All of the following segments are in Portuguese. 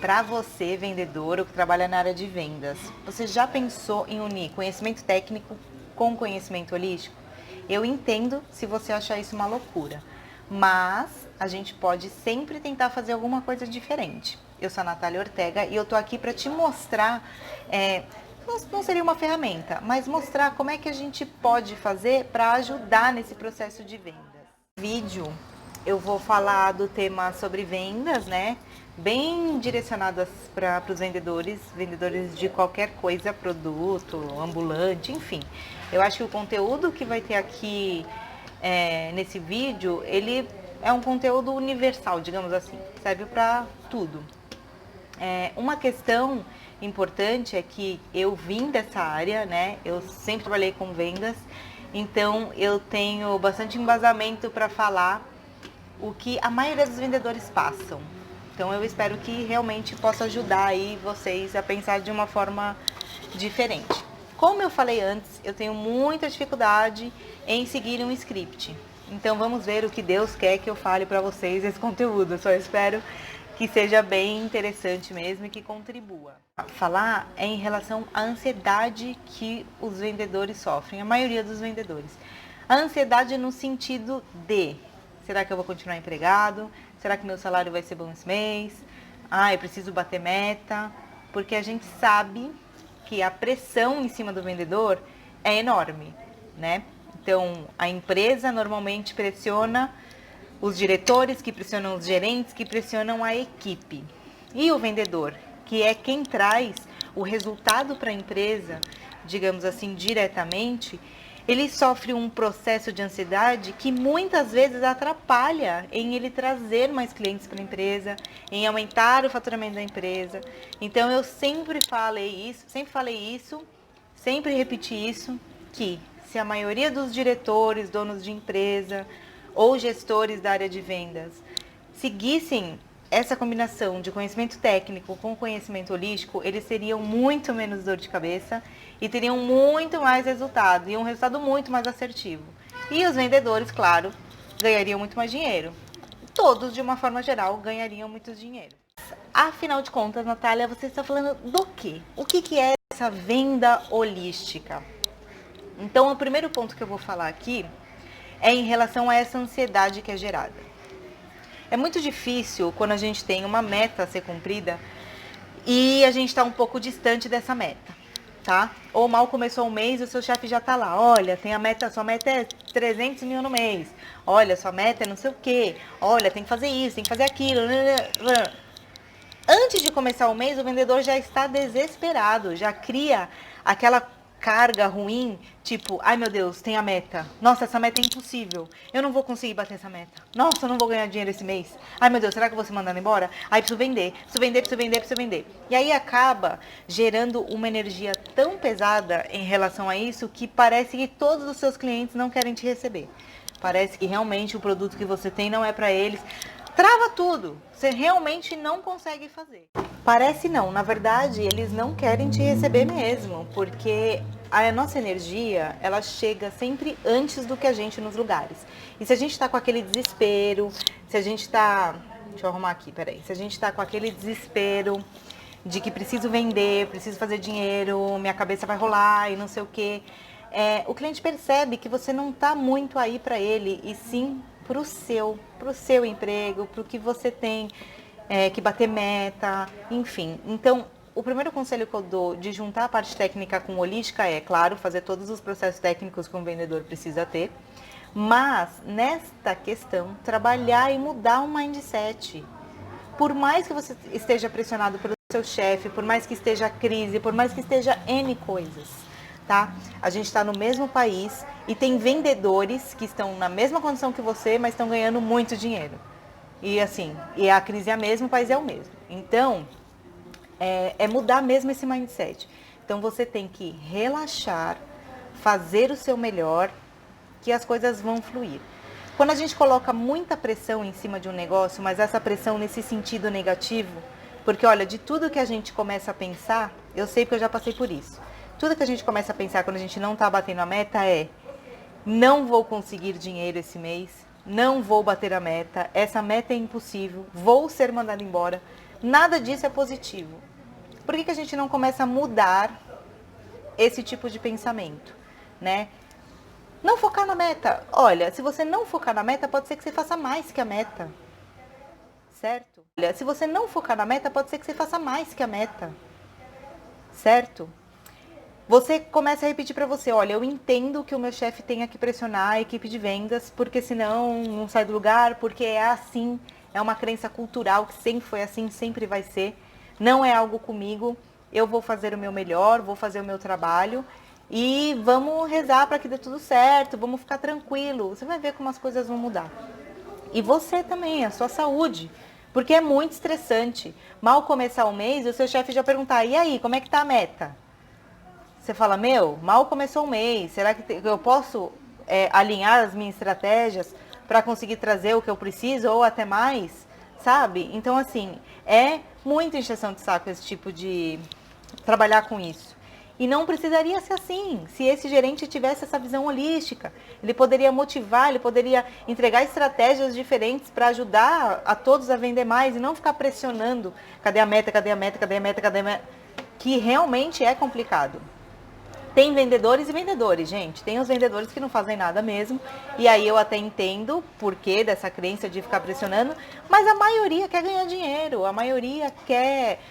Para você, vendedor ou que trabalha na área de vendas, você já pensou em unir conhecimento técnico com conhecimento holístico? Eu entendo se você achar isso uma loucura, mas a gente pode sempre tentar fazer alguma coisa diferente. Eu sou a Natália Ortega e eu tô aqui para te mostrar, não seria uma ferramenta, mas mostrar como é que a gente pode fazer para ajudar nesse processo de vendas. No vídeo eu vou falar do tema sobre vendas, né? Bem direcionadas para os vendedores de qualquer coisa, produto, ambulante, enfim. Eu acho que o conteúdo que vai ter aqui nesse vídeo, ele é um conteúdo universal, digamos assim, serve para tudo. Uma questão importante é que eu vim dessa área, né? Eu sempre trabalhei com vendas, então eu tenho bastante embasamento para falar o que a maioria dos vendedores passam. Então eu espero que realmente possa ajudar aí vocês a pensar de uma forma diferente. Como eu falei antes, eu tenho muita dificuldade em seguir um script. Então vamos ver o que Deus quer que eu fale para vocês esse conteúdo. Eu só espero que seja bem interessante mesmo e que contribua. Falar é em relação à ansiedade que os vendedores sofrem, a maioria dos vendedores. A ansiedade no sentido de: será que eu vou continuar empregado? Será que meu salário vai ser bom esse mês? Eu preciso bater meta. Porque a gente sabe que a pressão em cima do vendedor é enorme, né? Então, a empresa normalmente pressiona os diretores, que pressionam os gerentes, que pressionam a equipe. E o vendedor, que é quem traz o resultado para a empresa, digamos assim, diretamente, ele sofre um processo de ansiedade que muitas vezes atrapalha em ele trazer mais clientes para a empresa, em aumentar o faturamento da empresa. Então eu sempre falei isso, sempre repeti isso, que se a maioria dos diretores, donos de empresa ou gestores da área de vendas seguissem essa combinação de conhecimento técnico com conhecimento holístico, eles teriam muito menos dor de cabeça e teriam muito mais resultado, e um resultado muito mais assertivo. E os vendedores, claro, ganhariam muito mais dinheiro. Todos, de uma forma geral, ganhariam muito dinheiro. Afinal de contas, Natália, você está falando do quê? O que é essa venda holística? Então, o primeiro ponto que eu vou falar aqui é em relação a essa ansiedade que é gerada. É muito difícil quando a gente tem uma meta a ser cumprida e a gente está um pouco distante dessa meta, tá? Ou mal começou o mês e o seu chefe já está lá. Olha, tem a meta, sua meta é 300 mil no mês. Olha, sua meta é não sei o quê. Olha, tem que fazer isso, tem que fazer aquilo. Antes de começar o mês, o vendedor já está desesperado, já cria aquela carga ruim, tipo: ai meu Deus, tem a meta. Nossa, essa meta é impossível. Eu não vou conseguir bater essa meta. Nossa, eu não vou ganhar dinheiro esse mês. Ai meu Deus, será que eu vou ser mandado embora? Ai, preciso vender, preciso vender, preciso vender, preciso vender. E aí acaba gerando uma energia tão pesada em relação a isso que parece que todos os seus clientes não querem te receber. Parece que realmente o produto que você tem não é para eles. Trava tudo. Você realmente não consegue fazer. Parece não, na verdade, eles não querem te receber mesmo, porque a nossa energia, ela chega sempre antes do que a gente nos lugares. E se a gente tá com aquele desespero, se a gente tá... Deixa eu arrumar aqui, peraí. Se a gente tá com aquele desespero de que preciso vender, preciso fazer dinheiro, minha cabeça vai rolar e não sei o quê, o cliente percebe que você não tá muito aí para ele, e sim pro seu emprego, pro que você tem que bater meta, enfim. Então, o primeiro conselho que eu dou de juntar a parte técnica com holística é, claro, fazer todos os processos técnicos que um vendedor precisa ter, mas nesta questão, trabalhar e mudar o mindset. Por mais que você esteja pressionado pelo seu chefe, por mais que esteja crise, por mais que esteja N coisas, tá? A gente está no mesmo país e tem vendedores que estão na mesma condição que você, mas estão ganhando muito dinheiro. E assim, e a crise é a mesma, o país é o mesmo. Então, é mudar mesmo esse mindset. Então, você tem que relaxar, fazer o seu melhor, que as coisas vão fluir. Quando a gente coloca muita pressão em cima de um negócio, mas essa pressão nesse sentido negativo, porque olha, de tudo que a gente começa a pensar, eu sei porque eu já passei por isso. Tudo que a gente começa a pensar quando a gente não está batendo a meta é: não vou conseguir dinheiro esse mês, não vou bater a meta, essa meta é impossível, vou ser mandado embora. Nada disso é positivo. Por que a gente não começa a mudar esse tipo de pensamento, né? Não focar na meta. Olha, se você não focar na meta, pode ser que você faça mais que a meta. Certo? Olha, se você não focar na meta, pode ser que você faça mais que a meta. Certo? Você começa a repetir para você, olha, eu entendo que o meu chefe tenha que pressionar a equipe de vendas, porque senão não sai do lugar, porque é assim, é uma crença cultural que sempre foi assim, sempre vai ser. Não é algo comigo, eu vou fazer o meu melhor, vou fazer o meu trabalho e vamos rezar para que dê tudo certo, vamos ficar tranquilo. Você vai ver como as coisas vão mudar. E você também, a sua saúde, porque é muito estressante. Mal começar o mês, o seu chefe já perguntar, e aí, como é que tá a meta? Você fala, meu, mal começou o mês, será que eu posso alinhar as minhas estratégias para conseguir trazer o que eu preciso ou até mais, sabe? Então, assim, é muita encheção de saco esse tipo de trabalhar com isso. E não precisaria ser assim, se esse gerente tivesse essa visão holística. Ele poderia motivar, ele poderia entregar estratégias diferentes para ajudar a todos a vender mais e não ficar pressionando, cadê a meta, cadê a meta, cadê a meta, cadê a meta, que realmente é complicado. Tem vendedores e vendedores, gente. Tem os vendedores que não fazem nada mesmo. E aí eu até entendo o porquê dessa crença de ficar pressionando. Mas a maioria quer ganhar dinheiro. A maioria quer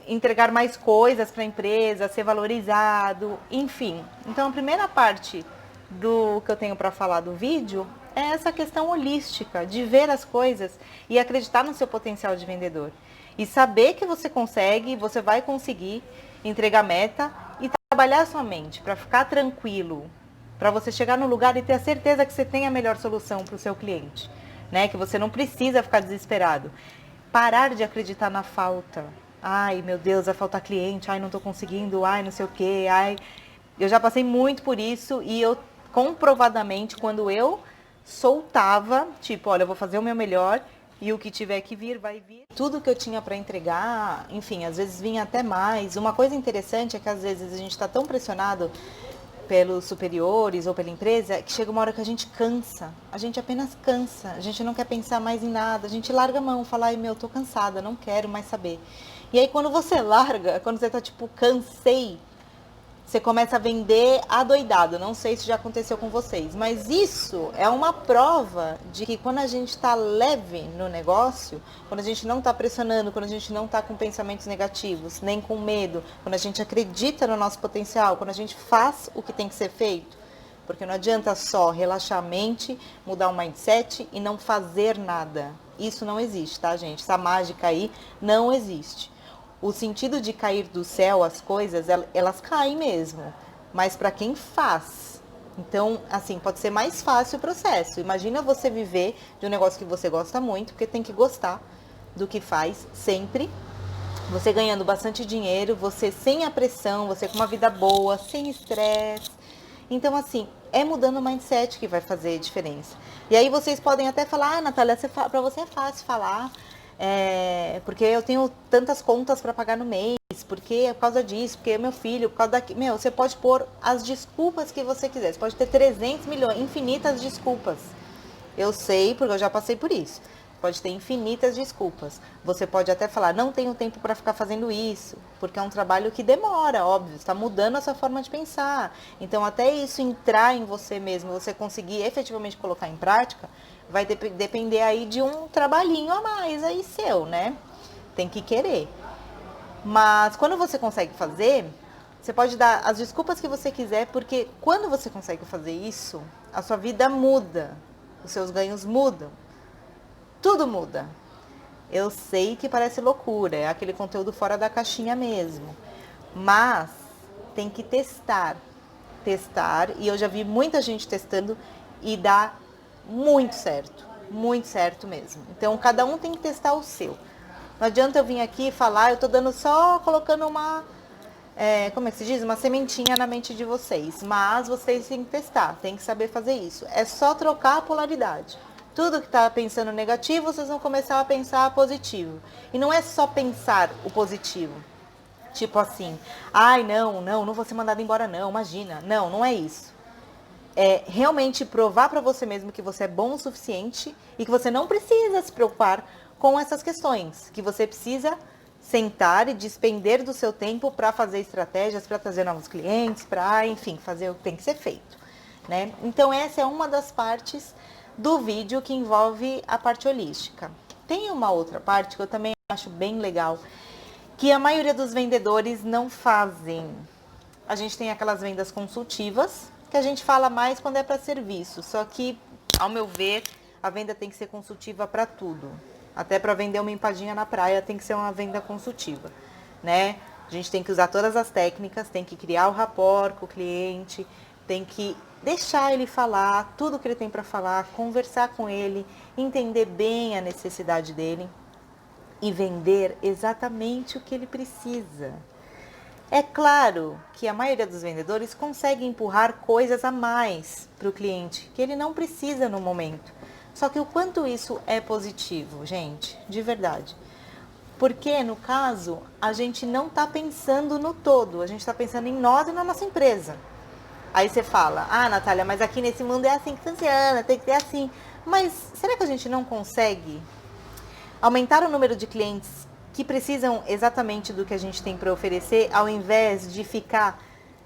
entregar mais coisas para a empresa, ser valorizado, enfim. Então a primeira parte do que eu tenho para falar do vídeo é essa questão holística, de ver as coisas e acreditar no seu potencial de vendedor. E saber que você consegue, você vai conseguir entregar meta e trabalhar sua mente para ficar tranquilo, para você chegar no lugar e ter a certeza que você tem a melhor solução para o seu cliente, né? Que você não precisa ficar desesperado. Parar de acreditar na falta. Ai, meu Deus, vai faltar cliente, ai, não estou conseguindo, ai, não sei o quê, ai. Eu já passei muito por isso e eu, comprovadamente, quando eu soltava, tipo, olha, eu vou fazer o meu melhor e o que tiver que vir, vai vir. Tudo que eu tinha para entregar, enfim, às vezes vinha até mais. Uma coisa interessante é que às vezes a gente está tão pressionado pelos superiores ou pela empresa, que chega uma hora que a gente cansa. A gente apenas cansa. A gente não quer pensar mais em nada. A gente larga a mão, fala, ai meu, tô cansada, não quero mais saber. E aí quando você larga, quando você tá tipo, cansei, você começa a vender adoidado. Não sei se já aconteceu com vocês, mas isso é uma prova de que quando a gente está leve no negócio, quando a gente não está pressionando, quando a gente não está com pensamentos negativos, nem com medo, quando a gente acredita no nosso potencial, quando a gente faz o que tem que ser feito, porque não adianta só relaxar a mente, mudar o mindset e não fazer nada. Isso não existe, tá, gente? Essa mágica aí não existe. O sentido de cair do céu as coisas, elas caem mesmo, mas para quem faz. Então, assim, pode ser mais fácil o processo. Imagina você viver de um negócio que você gosta muito, porque tem que gostar do que faz sempre. Você ganhando bastante dinheiro, você sem a pressão, você com uma vida boa, sem estresse. Então, assim, é mudando o mindset que vai fazer diferença. E aí vocês podem até falar, ah, Natália, para você é fácil falar, porque eu tenho tantas contas para pagar no mês, porque é por causa disso, porque é meu filho, por causa daqui. Meu, você pode pôr as desculpas que você quiser. Você pode ter 300 milhões, infinitas desculpas. Eu sei, porque eu já passei por isso. Pode ter infinitas desculpas. Você pode até falar, não tenho tempo para ficar fazendo isso, porque é um trabalho que demora, óbvio, está mudando a sua forma de pensar. Então, até isso entrar em você mesmo, você conseguir efetivamente colocar em prática, vai depender aí de um trabalhinho a mais aí seu, né? Tem que querer. Mas quando você consegue fazer, você pode dar as desculpas que você quiser, porque quando você consegue fazer isso, a sua vida muda, os seus ganhos mudam. Tudo muda. Eu sei que parece loucura, é aquele conteúdo fora da caixinha mesmo. Mas tem que testar. Testar, e eu já vi muita gente testando e dá muito certo mesmo. Então, cada um tem que testar o seu. Não adianta eu vir aqui e falar, eu tô dando só, colocando uma, como é que se diz? Uma sementinha na mente de vocês. Mas vocês têm que testar, tem que saber fazer isso. É só trocar a polaridade. Tudo que está pensando negativo, vocês vão começar a pensar positivo. E não é só pensar o positivo. Tipo assim, ai, não vou ser mandado embora não, imagina. Não, não é isso. É realmente provar para você mesmo que você é bom o suficiente e que você não precisa se preocupar com essas questões, que você precisa sentar e despender do seu tempo para fazer estratégias, para trazer novos clientes, para, enfim, fazer o que tem que ser feito, né? Então, essa é uma das partes do vídeo que envolve a parte holística. Tem uma outra parte que eu também acho bem legal, que a maioria dos vendedores não fazem. A gente tem aquelas vendas consultivas, que a gente fala mais quando é para serviço, só que, ao meu ver, a venda tem que ser consultiva para tudo. Até para vender uma empadinha na praia tem que ser uma venda consultiva, né? A gente tem que usar todas as técnicas, tem que criar o rapport com o cliente, tem que deixar ele falar tudo que ele tem para falar, conversar com ele, entender bem a necessidade dele e vender exatamente o que ele precisa. É claro que a maioria dos vendedores consegue empurrar coisas a mais para o cliente, que ele não precisa no momento. Só que o quanto isso é positivo, gente, de verdade. Porque, no caso, a gente não está pensando no todo, a gente está pensando em nós e na nossa empresa. Aí você fala, ah, Natália, mas aqui nesse mundo é assim que funciona, tem que ser assim. Mas será que a gente não consegue aumentar o número de clientes que precisam exatamente do que a gente tem para oferecer, ao invés de ficar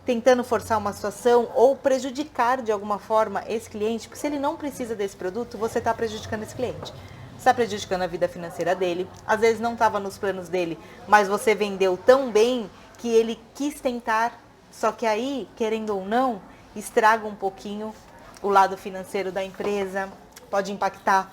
tentando forçar uma situação ou prejudicar de alguma forma esse cliente? Porque se ele não precisa desse produto, você está prejudicando esse cliente. Você está prejudicando a vida financeira dele. Às vezes não estava nos planos dele, mas você vendeu tão bem que ele quis tentar. Só que aí, querendo ou não, estraga um pouquinho o lado financeiro da empresa, pode impactar.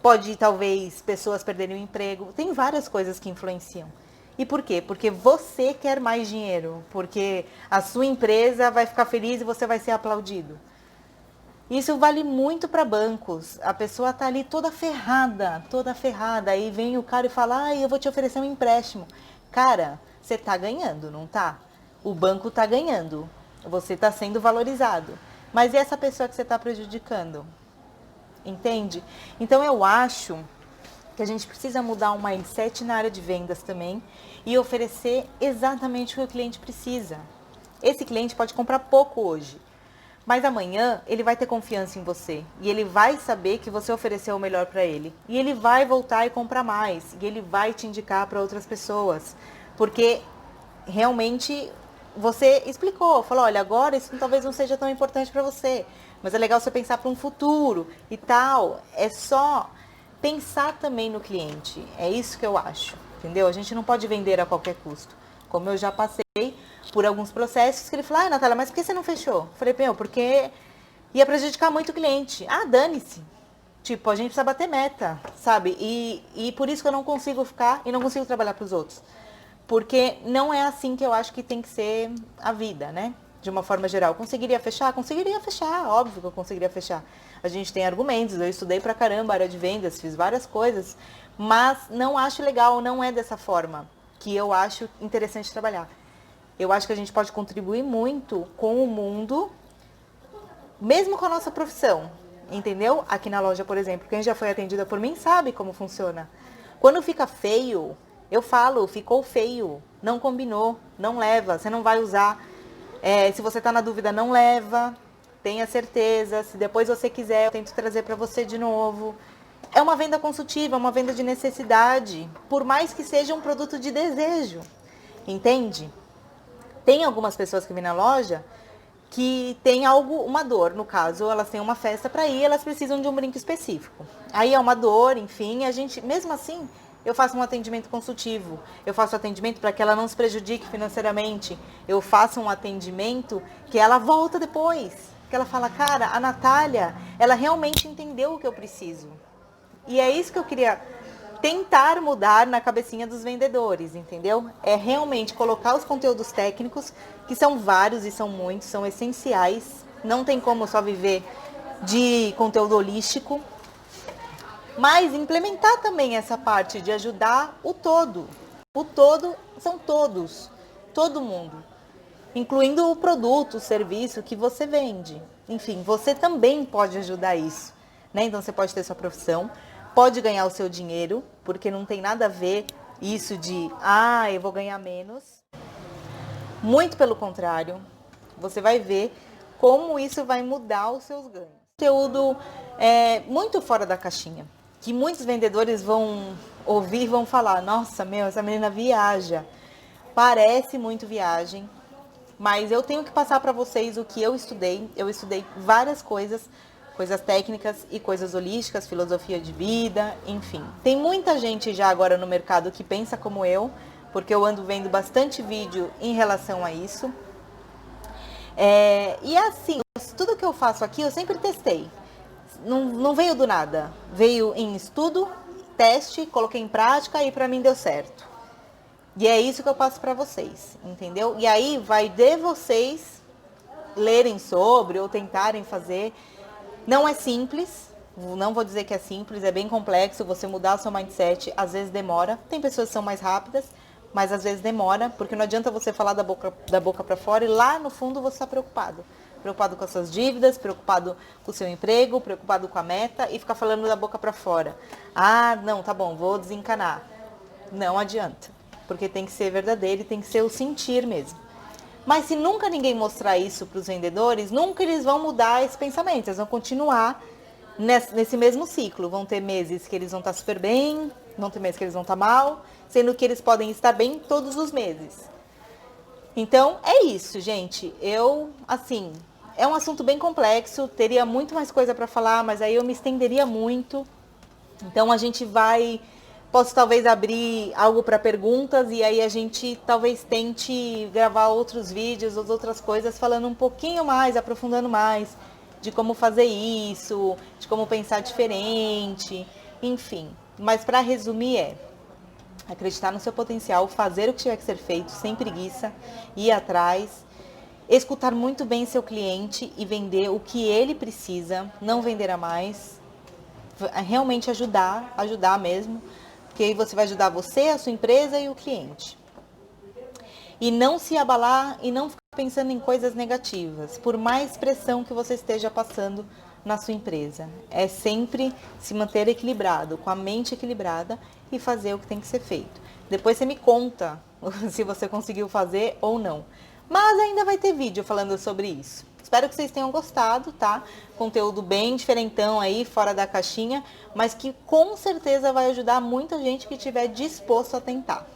Pode, talvez, pessoas perderem o emprego. Tem várias coisas que influenciam. E por quê? Porque você quer mais dinheiro. Porque a sua empresa vai ficar feliz e você vai ser aplaudido. Isso vale muito para bancos. A pessoa está ali toda ferrada, toda ferrada. Aí vem o cara e fala, ah, eu vou te oferecer um empréstimo. Cara, você está ganhando, não tá? O banco está ganhando. Você está sendo valorizado. Mas e essa pessoa que você está prejudicando? Entende? Então eu acho que a gente precisa mudar o mindset na área de vendas também e oferecer exatamente o que o cliente precisa. Esse cliente pode comprar pouco hoje, mas amanhã ele vai ter confiança em você e ele vai saber que você ofereceu o melhor para ele. E ele vai voltar e comprar mais e ele vai te indicar para outras pessoas, porque realmente você explicou, falou, olha, agora isso talvez não seja tão importante para você, mas é legal você pensar para um futuro e tal. É só pensar também no cliente. É isso que eu acho, entendeu? A gente não pode vender a qualquer custo. Como eu já passei por alguns processos que ele falou, ah, Natália, mas por que você não fechou? Eu falei, meu, porque ia prejudicar muito o cliente. Ah, dane-se. Tipo, a gente precisa bater meta, sabe? E por isso que eu não consigo ficar e não consigo trabalhar para os outros. Porque não é assim que eu acho que tem que ser a vida, né? De uma forma geral. Conseguiria fechar? Conseguiria fechar, óbvio que eu conseguiria fechar. A gente tem argumentos, eu estudei pra caramba a área de vendas, fiz várias coisas, mas não acho legal, não é dessa forma que eu acho interessante trabalhar. Eu acho que a gente pode contribuir muito com o mundo, mesmo com a nossa profissão, entendeu? Aqui na loja, por exemplo, quem já foi atendida por mim sabe como funciona. Quando fica feio, eu falo, ficou feio, não combinou, não leva, você não vai usar. Se você está na dúvida, não leva, tenha certeza. Se depois você quiser, eu tento trazer para você de novo. É uma venda consultiva, é uma venda de necessidade, por mais que seja um produto de desejo, entende? Tem algumas pessoas que vêm na loja que tem algo, uma dor, no caso, elas têm uma festa para ir, elas precisam de um brinco específico. Aí é uma dor, enfim, a gente, mesmo assim, eu faço um atendimento consultivo, eu faço atendimento para que ela não se prejudique financeiramente, eu faço um atendimento que ela volta depois, que ela fala, cara, a Natália, ela realmente entendeu o que eu preciso. E é isso que eu queria tentar mudar na cabecinha dos vendedores, entendeu? É realmente colocar os conteúdos técnicos, que são vários e são muitos, são essenciais. Não tem como só viver de conteúdo holístico. Mas implementar também essa parte de ajudar o todo. O todo são todos, todo mundo. Incluindo o produto, o serviço que você vende. Enfim, você também pode ajudar isso, né? Então você pode ter sua profissão, pode ganhar o seu dinheiro, porque não tem nada a ver isso de, eu vou ganhar menos. Muito pelo contrário, você vai ver como isso vai mudar os seus ganhos. Conteúdo muito fora da caixinha, que muitos vendedores vão ouvir e vão falar, nossa, meu, essa menina viaja. Parece muito viagem, mas eu tenho que passar para vocês o que eu estudei. Eu estudei várias coisas, coisas técnicas e coisas holísticas, filosofia de vida, enfim. Tem muita gente já agora no mercado que pensa como eu, porque eu ando vendo bastante vídeo em relação a isso. E assim, tudo que eu faço aqui eu sempre testei. Não veio do nada. Veio em estudo, teste, coloquei em prática e para mim deu certo. E é isso que eu passo para vocês, entendeu? E aí vai de vocês lerem sobre ou tentarem fazer. Não é simples, não vou dizer que é simples, é bem complexo. Você mudar o seu mindset, às vezes demora. Tem pessoas que são mais rápidas, mas às vezes demora, porque não adianta você falar da boca para fora e lá no fundo você está preocupado. Preocupado com as suas dívidas, preocupado com o seu emprego, preocupado com a meta e ficar falando da boca para fora. Ah, não, tá bom, vou desencanar. Não adianta, porque tem que ser verdadeiro e tem que ser o sentir mesmo. Mas se nunca ninguém mostrar isso para os vendedores, nunca eles vão mudar esse pensamento. Eles vão continuar nesse mesmo ciclo. Vão ter meses que eles vão estar super bem, vão ter meses que eles vão estar mal, sendo que eles podem estar bem todos os meses. Então, é isso, gente. Assim, é um assunto bem complexo, teria muito mais coisa para falar, mas aí eu me estenderia muito. Então, posso talvez abrir algo para perguntas e aí a gente talvez tente gravar outros vídeos ou outras coisas falando um pouquinho mais, aprofundando mais de como fazer isso, de como pensar diferente, enfim. Mas para resumir acreditar no seu potencial, fazer o que tiver que ser feito sem preguiça, ir atrás, escutar muito bem seu cliente e vender o que ele precisa, não vender a mais, realmente ajudar mesmo, porque aí você vai ajudar você, a sua empresa e o cliente. E não se abalar e não ficar pensando em coisas negativas, por mais pressão que você esteja passando na sua empresa. É sempre se manter equilibrado, com a mente equilibrada e fazer o que tem que ser feito. Depois você me conta se você conseguiu fazer ou não. Mas ainda vai ter vídeo falando sobre isso. Espero que vocês tenham gostado, tá? Conteúdo bem diferentão aí, fora da caixinha, mas que com certeza vai ajudar muita gente que estiver disposto a tentar.